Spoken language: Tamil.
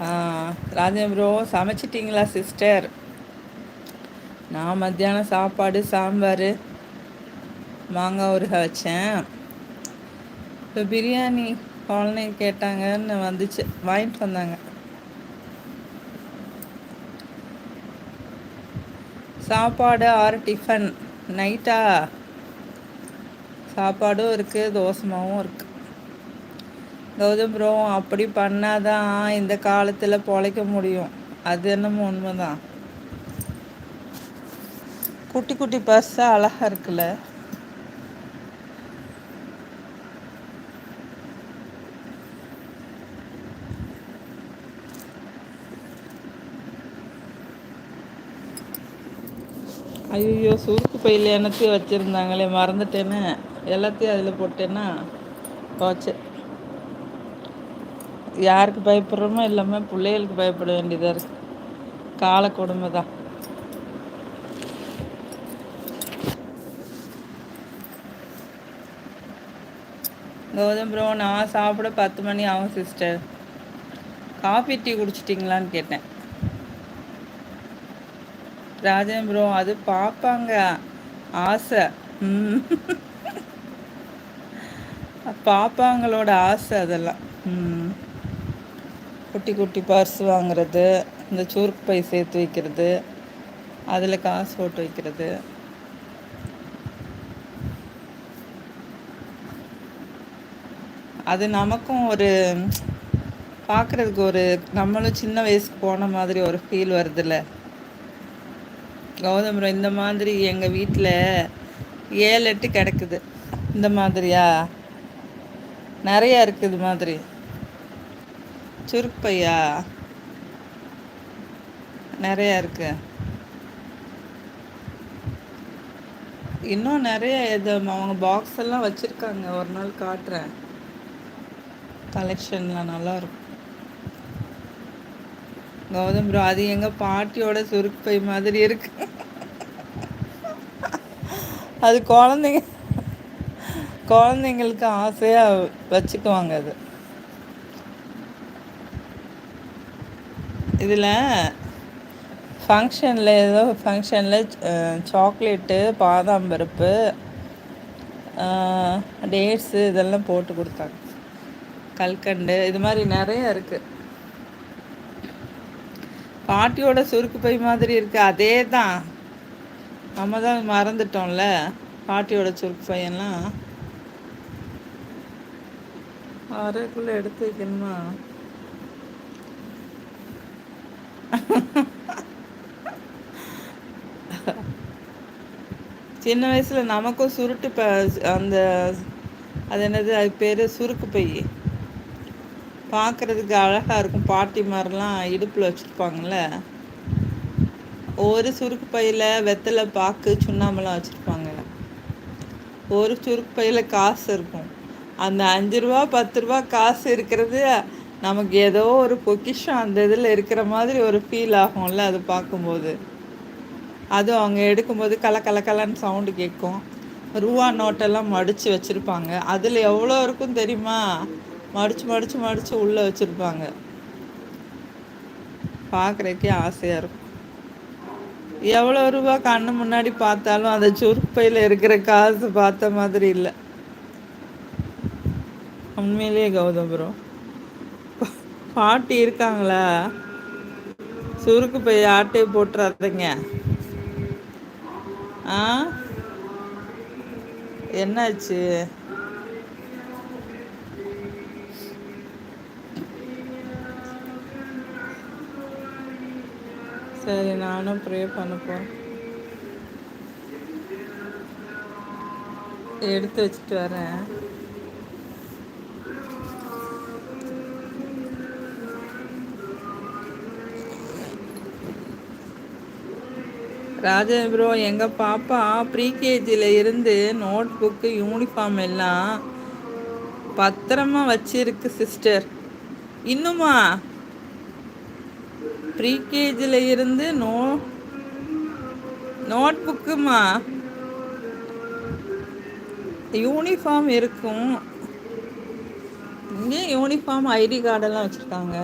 ஆ ராஜன் ப்ரோ சமைச்சிட்டிங்களா சிஸ்டர்? நான் மத்தியானம் சாப்பாடு சாம்பார் மாங்காய் ஊறுகாய் வச்சேன். இப்போ பிரியாணி குழந்தைங்க கேட்டாங்கன்னு வந்துச்சு, வாங்கிட்டு வந்தாங்க. சாப்பாடு 6 டிஃபன். நைட்டா சாப்பாடும் இருக்குது, தோசமாவும் இருக்குது. கௌதம் ப்ரோ அப்படி பண்ணாதான் இந்த காலத்தில் பொழைக்க முடியும். அது என்னமோ உண்மைதான். குட்டி குட்டி பர்ஸாக அழகாக இருக்குல்ல. ஐயோ, சுருக்கு பையில் என்னத்தையும் வச்சுருந்தாங்களே, மறந்துட்டேன்னு எல்லாத்தையும் அதில் போட்டேன்னா போச்சு. யாருக்கு பயப்படுறோமோ இல்லாமல் பிள்ளைகளுக்கு பயப்பட வேண்டியதாக இருக்குது. கால கொடுமை தான். கௌதம் ப்ரோ நான் சாப்பிட 10 மணி ஆகும் சிஸ்டர். காஃபி டீ குடிச்சிட்டிங்களான்னு கேட்டேன். ராஜன் ப்ரோ அது பார்ப்பாங்க, ஆசை. ம் பாப்பாங்களோட ஆசை அதெல்லாம். குட்டி குட்டி பர்ஸ் வாங்குறது, இந்த சுருக்கு பை சேர்த்து வைக்கிறது, அதில் காசு போட்டு வைக்கிறது. அது நமக்கும் ஒரு பார்க்குறதுக்கு ஒரு நம்மளும் சின்ன வயசுக்கு போன மாதிரி ஒரு ஃபீல் வருதுல்ல. கௌதம் ப்ரோ இந்த மாதிரி எங்கள் வீட்டில் 7-8 கிடக்குது. இந்த மாதிரியா நிறையா இருக்குது மாதிரி. சுருக்கு பையா நிறையா இருக்கு. இன்னும் நிறைய இது அவங்க பாக்ஸ் எல்லாம் வச்சுருக்காங்க, ஒரு நாள் காட்டுறேன். கலெக்ஷன்லாம் நல்லாயிருக்கும். கௌதம் ப்ரோ அது எங்கள் பாட்டியோட சுருக்கு பை மாதிரி இருக்கு. அது குழந்தைங்களுக்கு ஆசையாக வச்சுக்குவாங்க. அது இதில் ஃபங்க்ஷனில் ஏதோ ஃபங்க்ஷனில் சாக்லேட்டு, பாதாம் பருப்பு, டேட்ஸு இதெல்லாம் போட்டு கொடுத்தாங்க. கல்கண்டு இது மாதிரி நிறைய இருக்குது. பாட்டியோட சுருக்கு பை மாதிரி இருக்குது. அதே தான், நம்ம தான் மறந்துட்டோம்ல பாட்டியோட சுருக்கு பையெல்லாம். அரைக்குள்ளே எடுத்து வைக்கணுமா? சின்ன வயசில் நமக்கும் சுருட்டு அந்த அது என்னது, அது பேர் சுருக்கு பை. பார்க்குறதுக்கு அழகாக இருக்கும். பாட்டி மாதிரிலாம் இடுப்பில் வச்சுருப்பாங்கள்ல. ஒரு சுருக்கு பையில் வெத்தலை பாக்கு சுண்ணாம்பெல்லாம் வச்சுருப்பாங்க. ஒரு சுருக்கு பையில் காசு இருக்கும். அந்த 5 ரூபா 10 ரூபா காசு இருக்கிறது நமக்கு ஏதோ ஒரு பொக்கிஷம் அந்த இதில் இருக்கிற மாதிரி ஒரு ஃபீல் ஆகும்ல அது பார்க்கும்போது. அதுவும் அவங்க எடுக்கும்போது கலன்னு சவுண்டு கேட்கும். ரூபா நோட்டெல்லாம் மடித்து வச்சுருப்பாங்க. அதில் எவ்வளோ இருக்கும் தெரியுமா? மடித்து உள்ளே வச்சுருப்பாங்க. பார்க்குறக்கே ஆசையாக இருக்கும். எவ்வளோ ரூபா கண்ணு முன்னாடி பார்த்தாலும் அந்த சுருப்பையில் இருக்கிற காசு பார்த்த மாதிரி இல்லை. உண்மையிலேயே கௌதம் ப்ரோ பாட்டி இருக்காங்களா? சுருக்கு பை ஆட்டையை போட்டுறாதீங்க. ஆ என்னாச்சு? சரி, நானும் ப்ரே பண்ண போகிறேன். எடுத்து வச்சுட்டு வரேன். ராஜன் ப்ரோ எங்கள் பாப்பா ப்ரீகேஜியில் இருந்து நோட் புக்கு, யூனிஃபார்ம் எல்லாம் பத்திரமா வச்சிருக்கு சிஸ்டர். இன்னுமா? ப்ரீகேஜியில் இருந்து நோட் புக்குமா, யூனிஃபார்ம் இருக்கும். இங்கே யூனிஃபார்ம் ஐடி கார்டெல்லாம் வச்சுருக்காங்க.